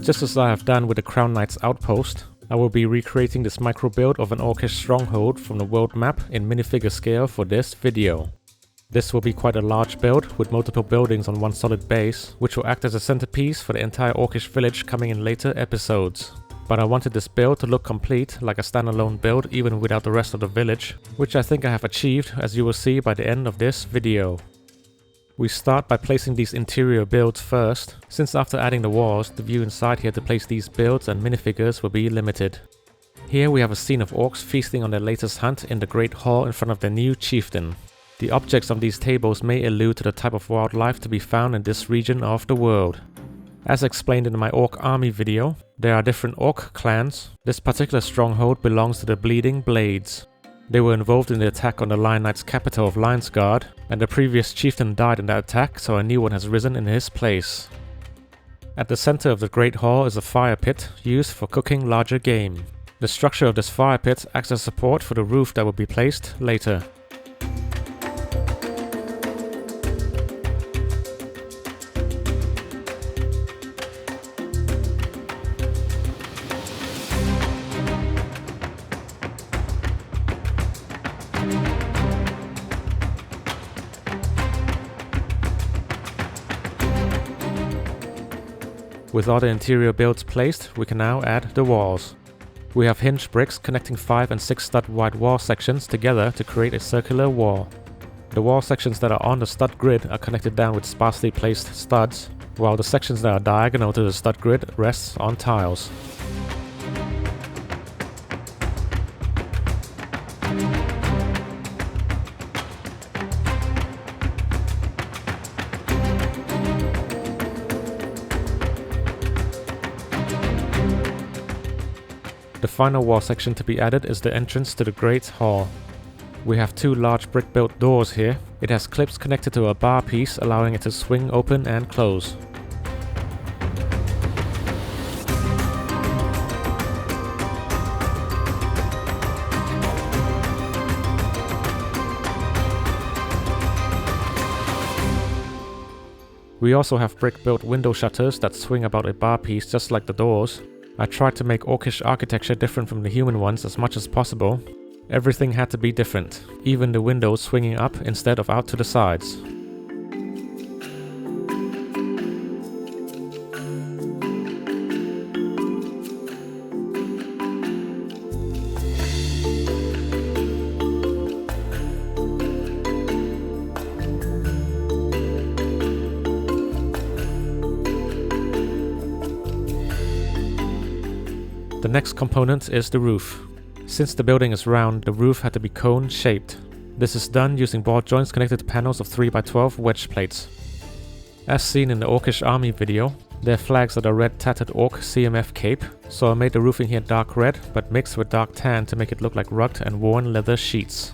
Just as I have done with the Crown Knight's outpost, I will be recreating this micro build of an Orcish Stronghold from the world map in minifigure scale for this video. This will be quite a large build with multiple buildings on one solid base, which will act as a centerpiece for the entire Orcish village coming in later episodes. But I wanted this build to look complete, like a standalone build even without the rest of the village, which I think I have achieved, as you will see by the end of this video. We start by placing these interior builds first, since after adding the walls, the view inside here to place these builds and minifigures will be limited. Here we have a scene of orcs feasting on their latest hunt in the Great Hall in front of their new chieftain. The objects on these tables may allude to the type of wildlife to be found in this region of the world. As explained in my orc army video, there are different orc clans. This particular stronghold belongs to the Bleeding Blades. They were involved in the attack on the Lion Knight's capital of Lionsguard, and the previous chieftain died in that attack, so a new one has risen in his place. At the center of the Great Hall is a fire pit used for cooking larger game. The structure of this fire pit acts as support for the roof that will be placed later. With all the interior builds placed, we can now add the walls. We have hinge bricks connecting 5 and 6 stud wide wall sections together to create a circular wall. The wall sections that are on the stud grid are connected down with sparsely placed studs, while the sections that are diagonal to the stud grid rests on tiles. The final wall section to be added is the entrance to the Great Hall. We have 2 large brick-built doors here. It has clips connected to a bar piece, allowing it to swing open and close. We also have brick-built window shutters that swing about a bar piece just like the doors. I tried to make Orcish architecture different from the human ones as much as possible. Everything had to be different, even the windows swinging up instead of out to the sides. The next component is the roof. Since the building is round, the roof had to be cone shaped. This is done using ball joints connected to panels of 3x12 wedge plates. As seen in the Orcish army video, their flags are the red tattered orc CMF cape, so I made the roofing here dark red but mixed with dark tan to make it look like rugged and worn leather sheets.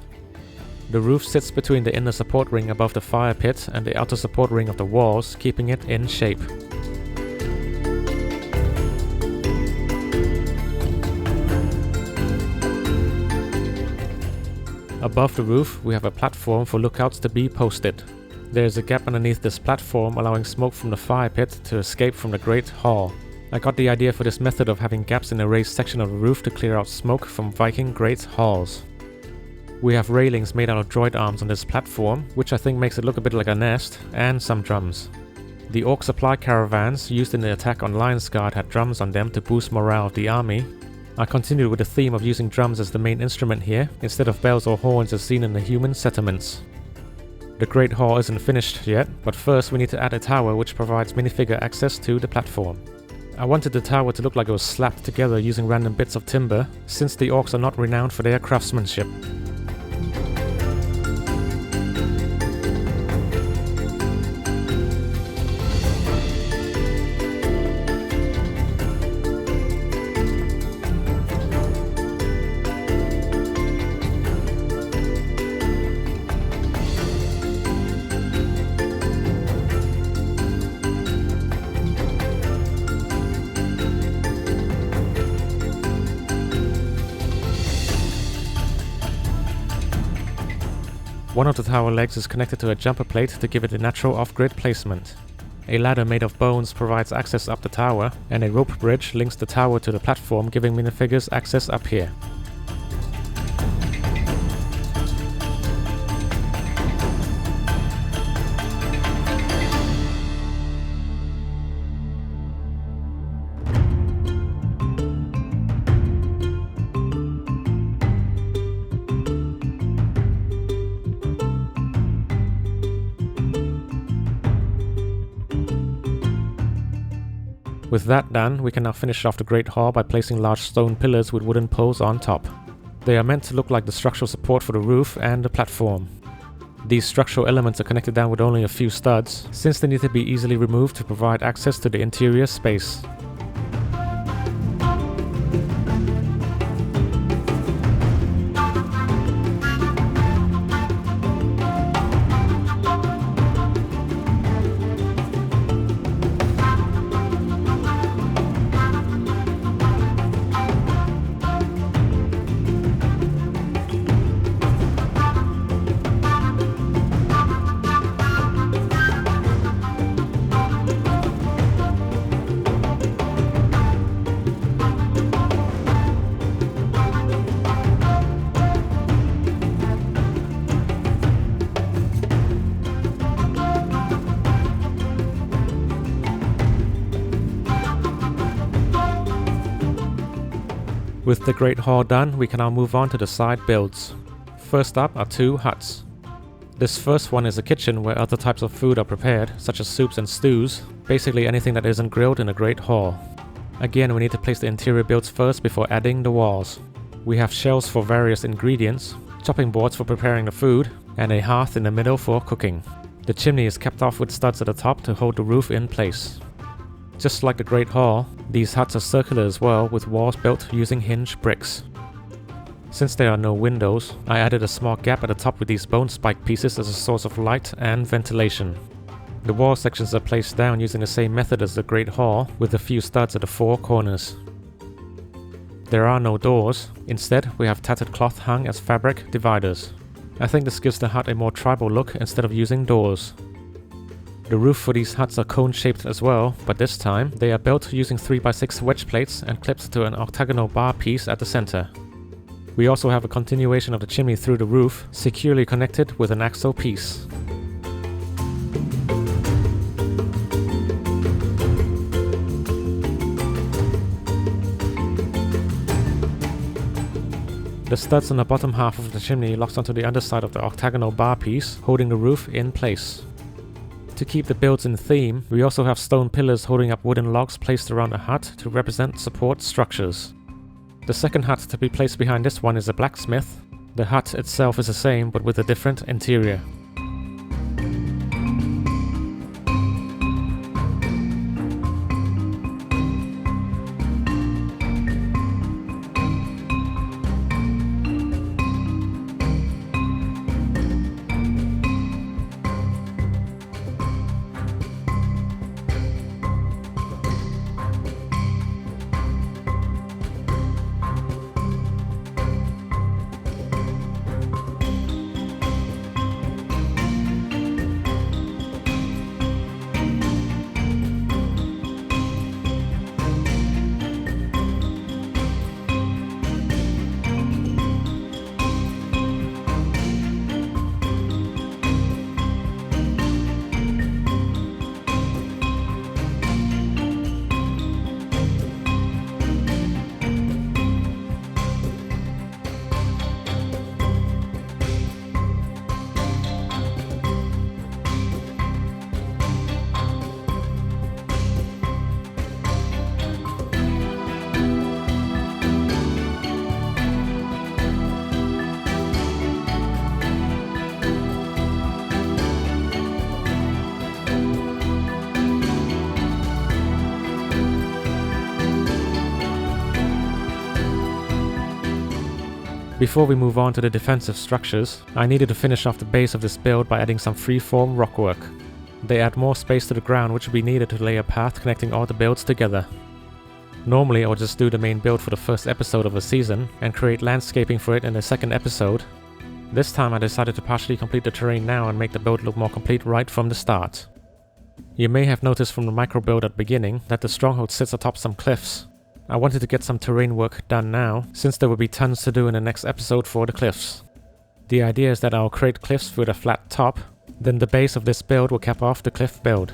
The roof sits between the inner support ring above the fire pit and the outer support ring of the walls, keeping it in shape. Above the roof, we have a platform for lookouts to be posted. There is a gap underneath this platform allowing smoke from the fire pit to escape from the Great Hall. I got the idea for this method of having gaps in the raised section of the roof to clear out smoke from Viking Great Halls. We have railings made out of droid arms on this platform, which I think makes it look a bit like a nest, and some drums. The orc supply caravans used in the attack on Lionsguard had drums on them to boost morale of the army. I continued with the theme of using drums as the main instrument here, instead of bells or horns as seen in the human settlements. The Great Hall isn't finished yet, but first we need to add a tower which provides minifigure access to the platform. I wanted the tower to look like it was slapped together using random bits of timber, since the orcs are not renowned for their craftsmanship. One of the tower legs is connected to a jumper plate to give it a natural off-grid placement. A ladder made of bones provides access up the tower, and a rope bridge links the tower to the platform, giving minifigures access up here. With that done, we can now finish off the Great Hall by placing large stone pillars with wooden poles on top. They are meant to look like the structural support for the roof and the platform. These structural elements are connected down with only a few studs, since they need to be easily removed to provide access to the interior space. With the Great Hall done, we can now move on to the side builds. First up are two huts. This first one is a kitchen where other types of food are prepared, such as soups and stews, basically anything that isn't grilled in a Great Hall. Again, we need to place the interior builds first before adding the walls. We have shelves for various ingredients, chopping boards for preparing the food, and a hearth in the middle for cooking. The chimney is capped off with studs at the top to hold the roof in place. Just like the Great Hall, these huts are circular as well, with walls built using hinged bricks. Since there are no windows, I added a small gap at the top with these bone spike pieces as a source of light and ventilation. The wall sections are placed down using the same method as the Great Hall, with a few studs at the four corners. There are no doors, instead we have tattered cloth hung as fabric dividers. I think this gives the hut a more tribal look instead of using doors. The roof for these huts are cone-shaped as well, but this time they are built using 3x6 wedge plates and clipped to an octagonal bar piece at the center. We also have a continuation of the chimney through the roof, securely connected with an axle piece. The studs on the bottom half of the chimney locks onto the underside of the octagonal bar piece, holding the roof in place. To keep the builds in theme, we also have stone pillars holding up wooden logs placed around the hut to represent support structures. The second hut to be placed behind this one is a blacksmith. The hut itself is the same but with a different interior. Before we move on to the defensive structures, I needed to finish off the base of this build by adding some freeform rockwork. They add more space to the ground which will be needed to lay a path connecting all the builds together. Normally I would just do the main build for the first episode of a season and create landscaping for it in the second episode. This time I decided to partially complete the terrain now and make the build look more complete right from the start. You may have noticed from the micro build at the beginning that the stronghold sits atop some cliffs. I wanted to get some terrain work done now, since there will be tons to do in the next episode for the cliffs. The idea is that I'll create cliffs with a flat top, then the base of this build will cap off the cliff build.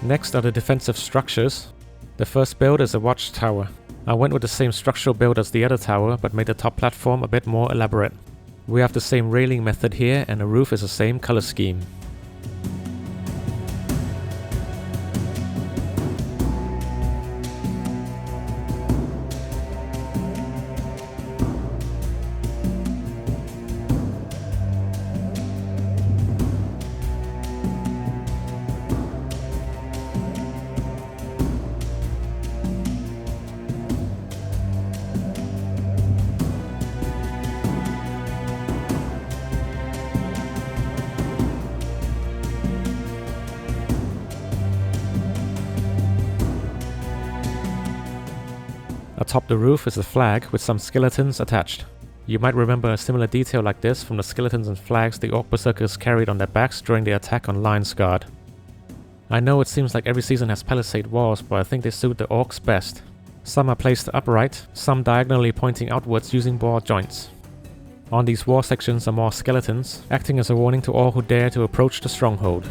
Next are the defensive structures. The first build is a watchtower. I went with the same structural build as the other tower, but made the top platform a bit more elaborate. We have the same railing method here, and the roof is the same color scheme. Atop the roof is a flag with some skeletons attached. You might remember a similar detail like this from the skeletons and flags the Orc Berserkers carried on their backs during the attack on Lion's Guard. I know it seems like every season has palisade walls, but I think they suit the Orcs best. Some are placed upright, some diagonally pointing outwards using bore joints. On these wall sections are more skeletons, acting as a warning to all who dare to approach the stronghold.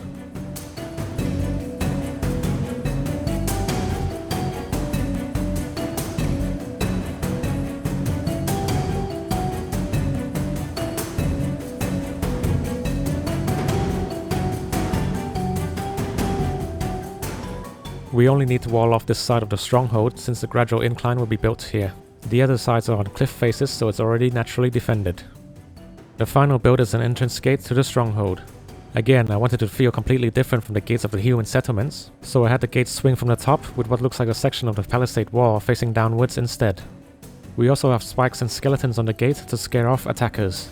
We only need to wall off this side of the stronghold since the gradual incline will be built here. The other sides are on cliff faces, so it's already naturally defended. The final build is an entrance gate to the stronghold. Again, I wanted to feel completely different from the gates of the human settlements, so I had the gate swing from the top with what looks like a section of the palisade wall facing downwards instead. We also have spikes and skeletons on the gate to scare off attackers.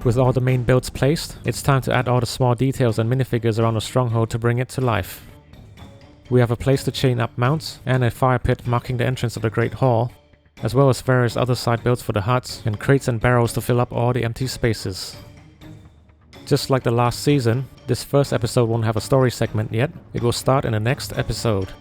With all the main builds placed, it's time to add all the small details and minifigures around the stronghold to bring it to life. We have a place to chain up mounts, and a fire pit marking the entrance of the Great Hall, as well as various other side builds for the huts, and crates and barrels to fill up all the empty spaces. Just like the last season, this first episode won't have a story segment yet, it will start in the next episode.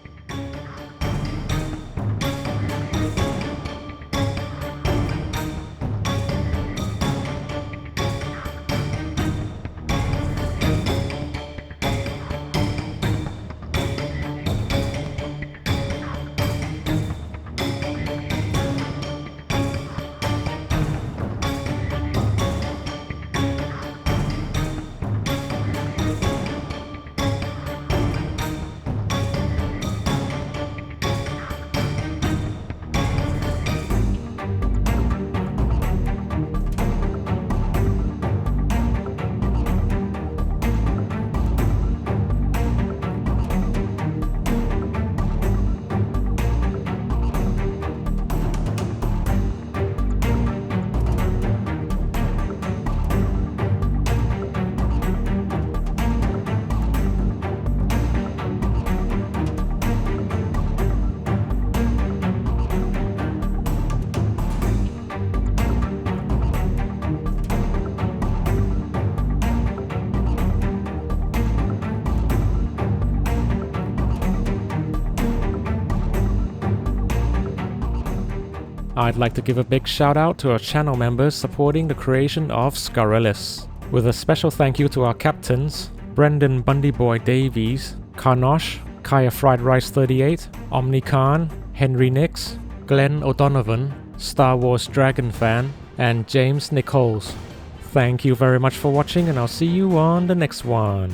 I'd like to give a big shout out to our channel members supporting the creation of Scarellis, with a special thank you to our captains, Brendan Bundyboy Davies, Karnosh, Kaya Fried Rice 38, Omni Khan, Henry Nix, Glenn O'Donovan, Star Wars Dragon Fan, and James Nichols. Thank you very much for watching, and I'll see you on the next one.